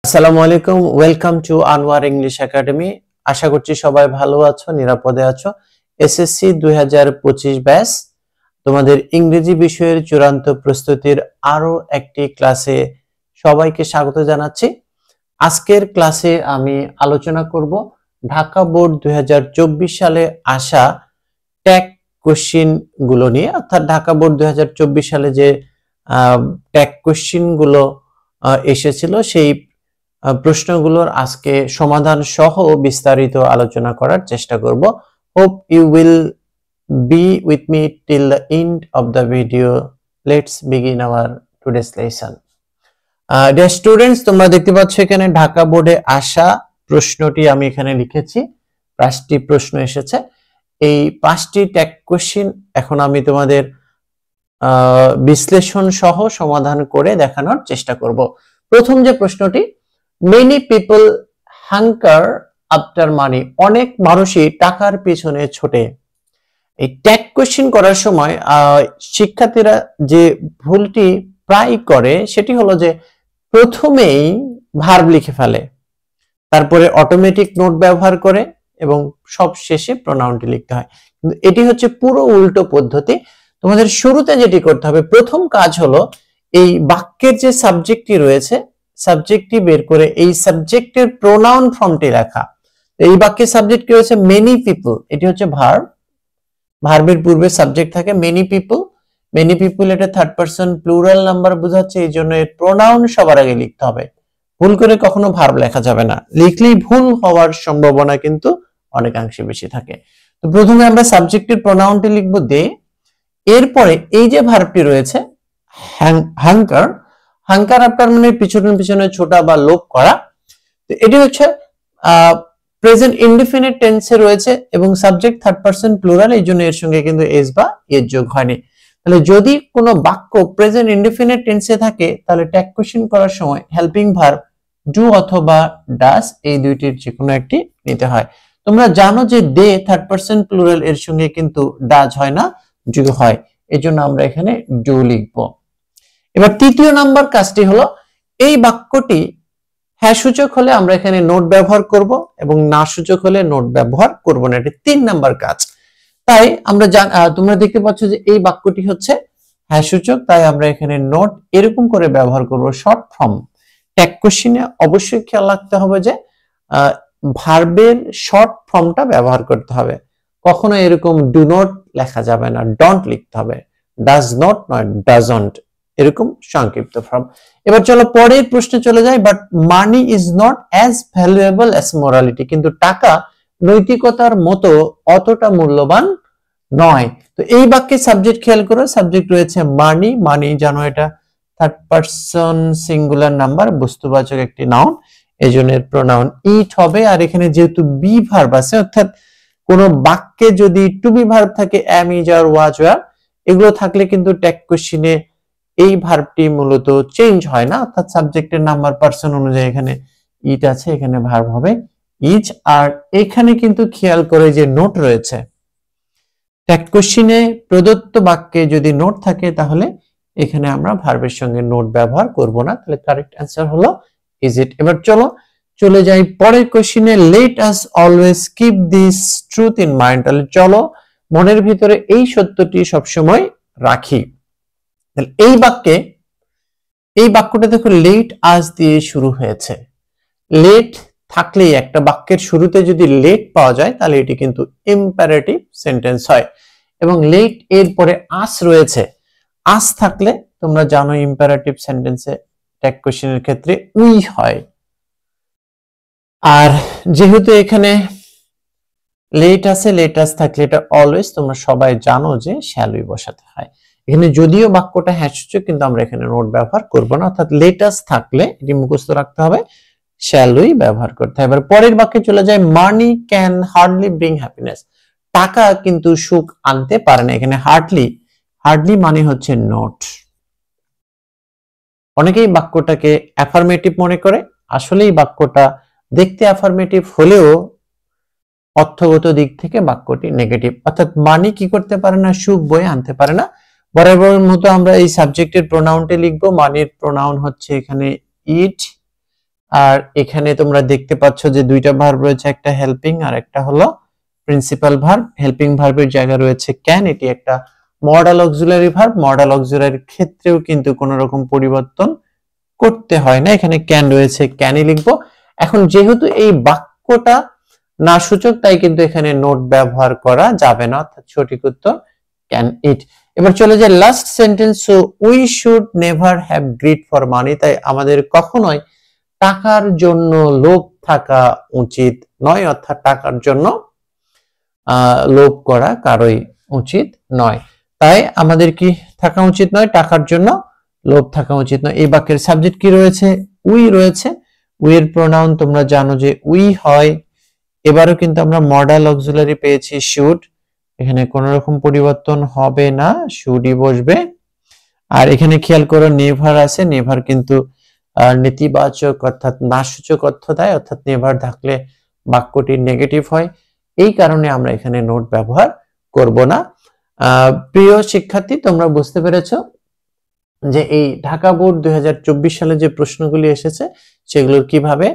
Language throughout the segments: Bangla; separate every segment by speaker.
Speaker 1: আসসালামু আলাইকুম, welcome to Anwar English academy. আশা করছি সবাই ভালো আছো, নিরাপদে আছো। এসএসসি 2025 ব্যাচ তোমাদের ইংরেজি বিষয়ের চূড়ান্ত প্রস্তুতির আরো একটি ক্লাসে সবাইকে স্বাগত জানাচ্ছি। আজকের ক্লাসে আমি আলোচনা করব ঢাকা বোর্ড 2024 সালে আসা ট্যাগ কোশ্চেন গুলো নিয়ে, অর্থাৎ ঢাকা বোর্ড 2024 সালে যে ট্যাগ কোশ্চেন গুলো এসেছিল সেই প্রশ্নগুলোর আজকে সমাধান সহ বিস্তারিত আলোচনা করার চেষ্টা করব। Hope you will be with me till the end of the video. Let's begin our today's lesson. Dear students, তোমরা দেখতে পাচ্ছ এখানে ঢাকা বোর্ডে আসা প্রশ্নটি আমি এখানে লিখেছি। 5টি প্রশ্ন এসেছে। এই 5টি ট্যাগ কোশ্চেন এখন আমি তোমাদের বিশ্লেষণ সহ সমাধান করে দেখানোর চেষ্টা করব। প্রথম যে প্রশ্নটি, মেনি পিপল হাঙ্কার আফটার মানি, অনেক মানুষই টাকার পিছনে ছোটে। এই ট্যাগ কোশ্চেন করার সময় শিক্ষার্থীরা যে ভুলটি প্রায় করে সেটি হলো যে প্রথমেই ভার্ব লিখে ফেলে, তারপরে অটোমেটিক নোট ব্যবহার করে এবং সব শেষে প্রোনাউনটি লিখতে হয়। কিন্তু এটি হচ্ছে পুরো উল্টো পদ্ধতি। তোমাদের শুরুতে যেটি করতে হবে, প্রথম কাজ হলো এই বাক্যের যে সাবজেক্টটি রয়েছে সাবজেক্টটি বের করে এই সাবজেক্টের প্রোনাউন ফর্মটি লেখা। এই বাক্যের সাবজেক্ট কি রয়েছে? Many people. এটি হচ্ছে ভার্ব, ভার্বের পূর্বে সাবজেক্ট থাকে মেনি পিপল। মেনি পিপল এটা থার্ড পারসন প্লুরাল নাম্বার বোঝাচ্ছে, এই জন্য এর প্রোনাউন সবার আগে লিখতে হবে। ভুল করে কখনো ভার্ব লেখা যাবে না, লিখলেই ভুল হওয়ার সম্ভাবনা কিন্তু অনেকাংশে বেশি থাকে। তো প্রথমে আমরা সাবজেক্টের প্রোনাউনটি লিখব দে। এরপরে এই যে ভার্বটি রয়েছে হাঙ্কার, হাঙ্কার আপনার মানে পিছনে পিছনে ছোটা বা লোপ করা। তো এটি হচ্ছে প্রেজেন্ট ইনডিফিনিট টেন্সে রয়েছে এবং সাবজেক্ট থার্ড পারসন প্লুরাল, এই জন্য এর সঙ্গে কিন্তু এস বা এর যোগ হয়নি। তাহলে যদি কোনো বাক্য প্রেজেন্ট ইনডিফিনিট টেন্সে থাকে তাহলে ট্যাগ কোশ্চেন করার সময় হেল্পিং ভার্ব ডু অথবা ডাস এই দুইটির যে কোনো একটি নিতে হয়। তোমরা জানো যে দে থার্ড পারসন প্লুরাল, এর সঙ্গে কিন্তু ডাজ হয় না, ডু হয়, এজন্য আমরা এখানে ডু লিখবো। এবার তৃতীয় নাম্বার কাজটি হলো এই বাক্যটি হ্যাঁ সূচক হলে আমরা এখানে নোট ব্যবহার করব এবং না সূচক হলে নোট ব্যবহার করব না। এটি 3 নাম্বার কাজ। তাই আমরা তোমরা দেখতে পাচ্ছ যে এই বাক্যটি হচ্ছে হ্যাঁ সূচক, তাই আমরা এখানে নোট এরকম করে ব্যবহার করব শর্ট ফর্ম। ট্যাগ কোশ্চেনে অবশ্যই খেয়াল রাখতে হবে যে ভার্বের শর্ট ফর্মটা ব্যবহার করতে হবে। কখনো এরকম ডু নট লেখা যাবে না, ডন্ট লিখতে হবে। ডাজ নট নয় ডাজন্ট, এরকম সংক্ষিপ্ত ফর্ম। এবার চলো পরের প্রশ্নে চলে যাই। But money is not as valuable as morality, কিন্তু টাকা নৈতিকতার মতো অতটা মূল্যবান নয়। তো এই বাক্যে সাবজেক্ট খেয়াল করো, সাবজেক্ট রয়েছে মানি। মানি জানো এটা থার্ড পারসন সিঙ্গুলার নাম্বার, বস্তুবাচক একটি নাউন, এই জন্য এর প্রোনাউন ইট হবে। আর এখানে যেহেতু বি ভার্ব আছে, অর্থাৎ কোন বাক্যে যদি টু বি ভার্ব থাকে am, is, are, was, were, এগুলো থাকলে কিন্তু ট্যাগ কোশ্চেনে এই ভার্বটি মূলত চেঞ্জ হয় না, অর্থাৎ সাবজেক্টের নাম্বার পারসন অনুযায়ী এখানে ইট আছে, এখানে ভার্ব হবে ইজ। আর এখানে কিন্তু খেয়াল করে যে নোট রয়েছে, ট্যাগ কোশ্চেনে প্রদত্ত বাক্যে যদি নোট থাকে তাহলে এখানে আমরা ভার্বের সঙ্গে নোট ব্যবহার করব না। তাহলে কারেক্ট অ্যান্সার হলো ইজ ইট। এবার চলে যাই পরের কোশ্চেনে। Let us always keep this truth in mind, তাহলে চলো মনের ভিতরে এই সত্যটি সবসময় রাখি। এই বাক্যটা দেখো লেট আস দিয়ে শুরু হয়েছে। লেট থাকলেই একটা বাক্যের শুরুতে যদি লেট পাওয়া যায় তাহলে এটি কিন্তু ইম্পারেটিভ সেন্টেন্স হয়। এবং লেট এর পরে আস রয়েছে, আস থাকলে তোমরা জানো ইম্পারেটিভ সেন্টেন্সে ট্যাগ কোশ্চেনের ক্ষেত্রে উই হয়। আর যেহেতু এখানে লেট আছে, লেট আস থাকলে এটা অলওয়েজ তোমরা সবাই জানো যে শ্যাল উই বসাতে হয়। এখানে যদিও বাক্যটা হ্যাঁ সূচক, কিন্তু আমরা এখানে নোট ব্যবহার করব না, অর্থাৎ লেট আস থাকলে এটি মুখস্থ রাখতে হবে, শ্যাল উই ব্যবহার করতে হবে। এবার পরের বাক্যে চলে যায়। Money can hardly bring happiness, টাকা কিন্তু সুখ আনতে পারে না। এখানে হার্ডলি মানে হচ্ছে নোট। অনেকেই বাক্যটাকে অ্যাফার্মেটিভ মনে করে, আসলে এই বাক্যটা দেখতে অ্যাফার্মেটিভ হলেও অর্থগত দিক থেকে বাক্যটি নেগেটিভ, অর্থাৎ মানি কি করতে পারে না, সুখ বয়ে আনতে পারে না। বরাবরের মতো আমরা এই সাবজেক্টের প্রোনাউনটি লিখবো। মানির প্রোনাউন হচ্ছে এখানে ইট, আর এখানে তোমরা দেখতে পাচ্ছ যে দুইটা ভার্ব রয়েছে, একটা হেল্পিং আর একটা হলো প্রিন্সিপাল ভার্ব। হেল্পিং ভার্বের জায়গায় রয়েছে ক্যান, এটি একটা মডাল অক্সিলারি ভার্ব। মডাল অক্সিলারির ক্ষেত্রেও কিন্তু কোনো রকম পরিবর্তন করতে হয় না, এখানে ক্যান রয়েছে, ক্যানই লিখবো। এখন যেহেতু এই বাক্যটা না সূচক, তাই কিন্তু এখানে নোট ব্যবহার করা যাবে না, অর্থাৎ সঠিক উত্তর ক্যান ইট। এবার চলে যায় last sentence, so we should never have grid for money, তাই আমাদের কখনোই টাকার জন্য লোভ থাকা উচিত নয়, অর্থাৎ টাকার জন্য লোভ করা কারোই উচিত নয়। তাই আমাদের কি থাকা উচিত নয়? টাকার জন্য লোভ থাকা উচিত নয়। এই বাক্যের সাবজেক্ট কি রয়েছে? উই রয়েছে। উই এর প্রোনাউন তোমরা জানো যে উই হয়। এবারও কিন্তু আমরা মডাল অক্সিলারি পেয়েছি শুড, এখানে কোনো রকম পরিবর্তন হবে না, শুডই বসবে। আর এখানে খেয়াল করো নেভার আছে, নেভার কিন্তু নেতিবাচক অর্থাৎ নাসূচক অর্থ দেয়, অর্থাৎ নেভার থাকলে বাক্যটি নেগেটিভ হয়, এই কারণে আমরা এখানে নোট ব্যবহার করব না। প্রিয় শিক্ষার্থী, তোমরা বুঝতে পেরেছো যে এই ঢাকা বোর্ড 2024 সালে যে প্রশ্নগুলি এসেছে সেগুলোর কিভাবে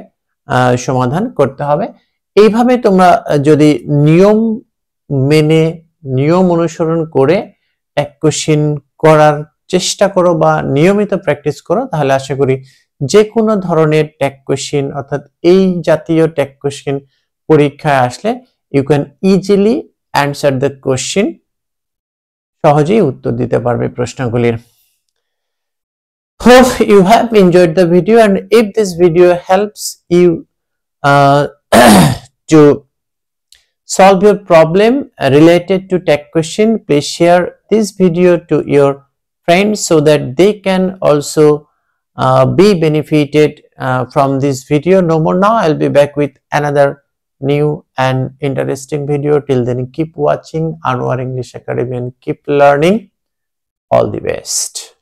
Speaker 1: সমাধান করতে হবে। এইভাবে তোমরা যদি নিয়ম মেনে নিয়ম অনুসরণ করে এক কোশ্চেন করার চেষ্টা করো বা নিয়মিত প্র্যাকটিস করো, তাহলে আশা করি যে কোনো ধরনের ট্যাগ কোশ্চেন অর্থাৎ এই জাতীয় ট্যাগ কোশ্চেন পরীক্ষায় আসলে you can easily answer the question, সহজেই উত্তর দিতে পারবে প্রশ্নগুলির। Hope you have enjoyed the video, and if this video helps you to solve your problem related to tech question, please share this video to your friends so that they can also be benefited from this video. No more now, I'll be back with another new and interesting video. Till then, keep watching Anwar English Academy and keep learning. All the best.